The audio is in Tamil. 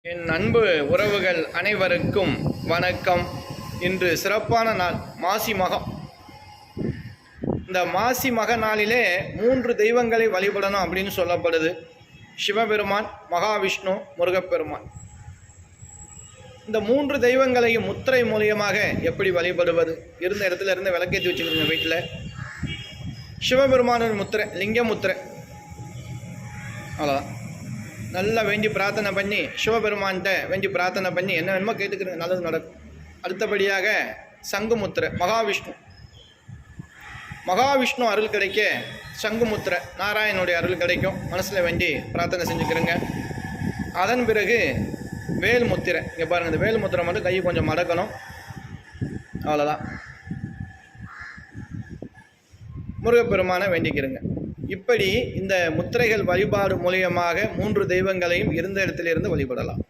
என் அன்பு உறவுகள் அனைவருக்கும் வணக்கம். இன்று சிறப்பான நாள் மாசி மகம். இந்த மாசி மக நாளிலே 3 தெய்வங்களை வழிபடணும் அப்படின்னு சொல்லப்படுது. சிவபெருமான், மகாவிஷ்ணு, முருகப்பெருமான். இந்த 3 தெய்வங்களையும் முத்திரை மூலியமாக எப்படி வழிபடுவது? இருந்த இடத்துல இருந்து விளக்கேற்றி வச்சுக்கிறீங்க வீட்டில். சிவபெருமானின் முத்திரை, லிங்க முத்திரை, அவ்வளோதான். நல்லா வேண்டி பிரார்த்தனை பண்ணி, சிவபெருமான்கிட்ட வேண்டி பிரார்த்தனை பண்ணி என்ன வேணுமோ கேட்டுக்கிறேன், நல்லது நடக்கும். அடுத்தபடியாக சங்குமுத்திரை, மகாவிஷ்ணு அருள் கிடைக்க சங்குமுத்திரை, நாராயணனுடைய அருள் கிடைக்கும். மனசில் வேண்டி பிரார்த்தனை செஞ்சுக்கிறேங்க. அதன் பிறகு வேல்முத்திரை. இங்கே பாருங்கள், இந்த வேல்முத்திரை மட்டும் கையை கொஞ்சம் மடக்கணும், அவ்வளோதான். முருகப்பெருமானை வேண்டிக்கிறேங்க. இப்படி இந்த முத்திரைகள் வழிபாடு மூலியமாக 3 தெய்வங்களையும் இருந்த இடத்திலிருந்து வழிபடலாம்.